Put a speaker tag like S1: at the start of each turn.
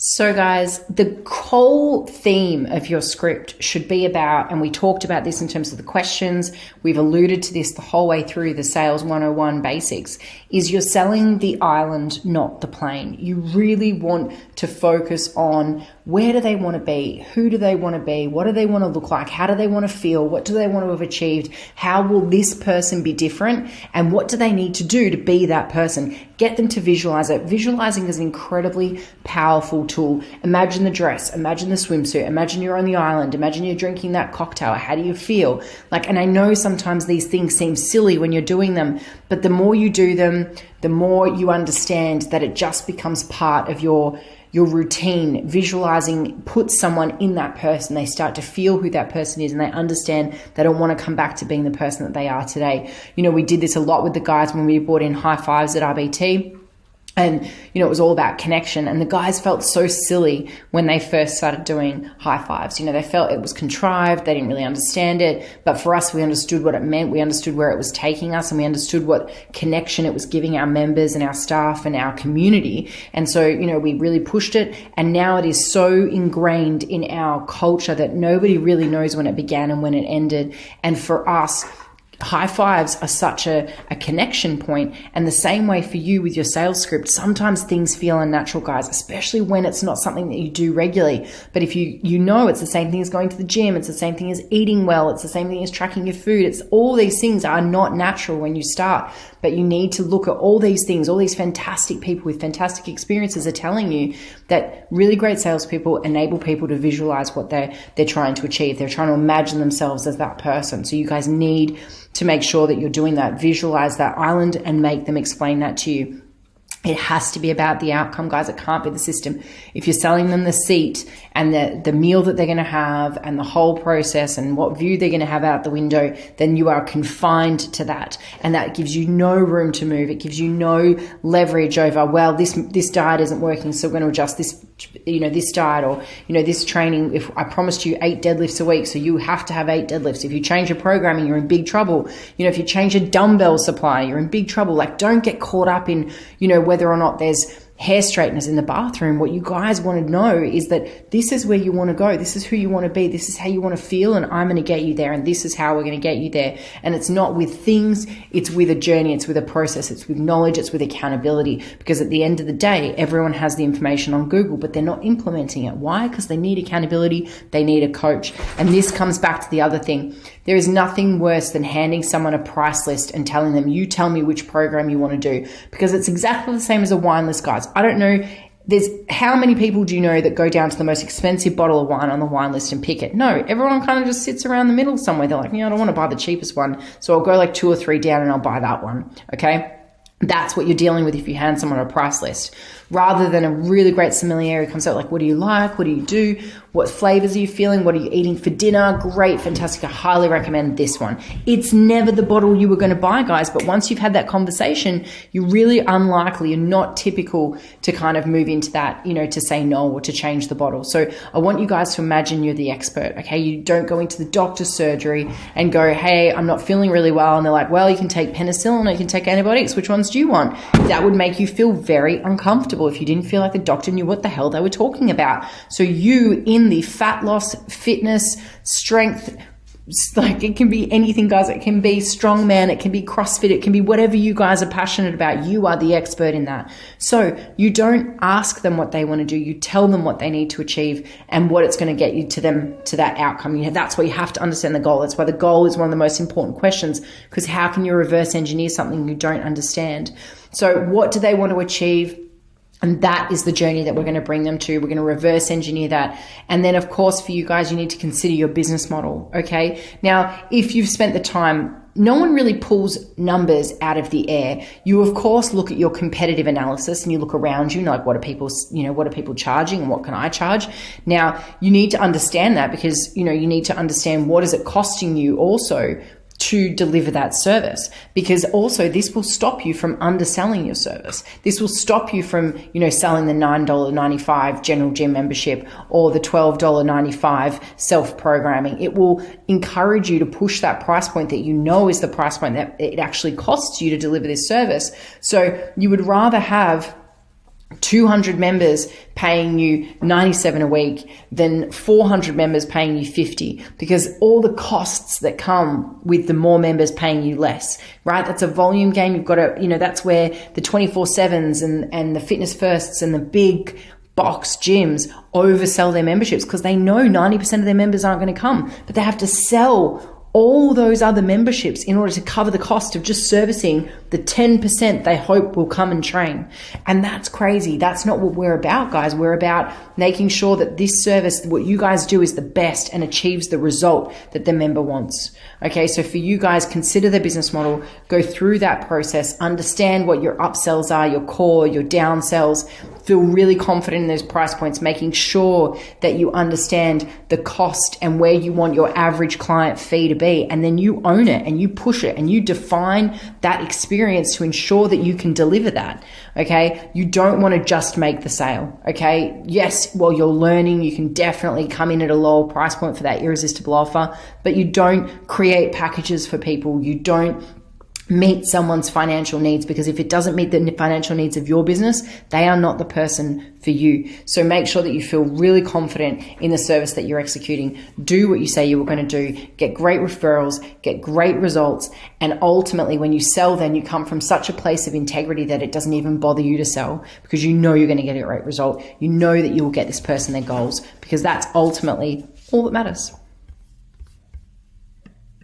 S1: So guys, the whole theme of your script should be about, and we talked about this in terms of the questions, we've alluded to this the whole way through the Sales 101 basics, is you're selling the island, not the plane. You really want to focus on where do they want to be? Who do they want to be? What do they want to look like? How do they want to feel? What do they want to have achieved? How will this person be different? And what do they need to do to be that person? Get them to visualize it. Visualizing is an incredibly powerful tool. Imagine the dress, imagine the swimsuit, imagine you're on the island, imagine you're drinking that cocktail. How do you feel? And I know sometimes these things seem silly when you're doing them, but the more you do them, the more you understand that it just becomes part of your routine. Visualizing puts someone in that person. They start to feel who that person is and they understand they don't want to come back to being the person that they are today. We did this a lot with the guys when we brought in high fives at RBT. And, it was all about connection. And the guys felt so silly when they first started doing high fives. They felt it was contrived. They didn't really understand it. But for us, we understood what it meant. We understood where it was taking us, and we understood what connection it was giving our members and our staff and our community. And so, we really pushed it. And now it is so ingrained in our culture that nobody really knows when it began and when it ended. And for us, high fives are such a connection point. And the same way for you with your sales script, sometimes things feel unnatural, guys, especially when it's not something that you do regularly. But if it's the same thing as going to the gym, it's the same thing as eating well, it's the same thing as tracking your food. It's all these things are not natural when you start. But you need to look at all these things. All these fantastic people with fantastic experiences are telling you that really great salespeople enable people to visualize what they're trying to achieve. They're trying to imagine themselves as that person. So you guys need to make sure that you're doing that. Visualize that island and make them explain that to you. It has to be about the outcome, guys. It can't be the system. If you're selling them the seat and the meal that they're going to have and the whole process and what view they're going to have out the window, then you are confined to that. And that gives you no room to move. It gives you no leverage over, well, this diet isn't working, so we're going to adjust this, this diet or, this training. If I promised you 8 deadlifts a week, so you have to have 8 deadlifts. If you change your programming, you're in big trouble. If you change your dumbbell supply, you're in big trouble. Don't get caught up in, whether or not there's hair straighteners in the bathroom. What you guys want to know is that this is where you want to go. This is who you want to be. This is how you want to feel. And I'm going to get you there. And this is how we're going to get you there. And it's not with things. It's with a journey. It's with a process. It's with knowledge. It's with accountability. Because at the end of the day, everyone has the information on Google, but they're not implementing it. Why? Because they need accountability. They need a coach. And this comes back to the other thing. There is nothing worse than handing someone a price list and telling them, you tell me which program you want to do, because it's exactly the same as a wine list, guys. I don't know. There's how many people do you know that go down to the most expensive bottle of wine on the wine list and pick it? No, everyone kind of just sits around the middle somewhere. They're like, I don't want to buy the cheapest one. So I'll go 2 or 3 down and I'll buy that one. Okay. That's what you're dealing with if you hand someone a price list, rather than a really great sommelier who comes out what do you like? What do you do? What flavors are you feeling? What are you eating for dinner? Great, fantastic. I highly recommend this one. It's never the bottle you were going to buy, guys. But once you've had that conversation, you're really unlikely and not typical to kind of move into that, to say no or to change the bottle. So I want you guys to imagine you're the expert, okay? You don't go into the doctor's surgery and go, hey, I'm not feeling really well. And they're like, well, you can take penicillin or you can take antibiotics. Which ones do you want? That would make you feel very uncomfortable if you didn't feel like the doctor knew what the hell they were talking about. So you, in the fat loss, fitness, strength, it can be anything, guys. It can be strongman, it can be CrossFit, it can be whatever you guys are passionate about. You are the expert in that. So you don't ask them what they want to do. You tell them what they need to achieve and what it's going to get you to that outcome. That's why you have to understand the goal. That's why the goal is one of the most important questions, because how can you reverse engineer something you don't understand? So what do they want to achieve? And that is the journey that we're going to bring them to. We're going to reverse engineer that. And then, of course, for you guys, you need to consider your business model, okay? Now, if you've spent the time, no one really pulls numbers out of the air. You, of course, look at your competitive analysis and you look around you, what are people charging and what can I charge? Now, you need to understand that because, you need to understand what is it costing you also to deliver that service, because also this will stop you from underselling your service. This will stop you from, selling the $9.95 general gym membership or the $12.95 self-programming. It will encourage you to push that price point that is the price point that it actually costs you to deliver this service. So you would rather have 200 members paying you 97 a week than 400 members paying you 50, because all the costs that come with the more members paying you less, right? That's a volume game. You've got to, that's where the 24/7s and the Fitness Firsts and the big box gyms oversell their memberships because they know 90% of their members aren't going to come, but they have to sell all those other memberships in order to cover the cost of just servicing the 10% they hope will come and train. And that's crazy. That's not what we're about, guys. We're about making sure that this service, what you guys do, is the best and achieves the result that the member wants. Okay, so for you guys, consider the business model, go through that process, understand what your upsells are, your core, your downsells, feel really confident in those price points, making sure that you understand the cost and where you want your average client fee to be. And then you own it and you push it and you define that experience to ensure that you can deliver that. Okay, you don't want to just make the sale. Okay, yes, while you're learning, you can definitely come in at a lower price point for that irresistible offer, but you don't create packages for people. You don't meet someone's financial needs, because if it doesn't meet the financial needs of your business, they are not the person for you. So make sure that you feel really confident in the service that you're executing. Do what you say you were going to do. Get great referrals, get great results. And ultimately, when you sell, then you come from such a place of integrity that it doesn't even bother you to sell, because you know you're going to get a great result. You know that you will get this person their goals, because that's ultimately all that matters.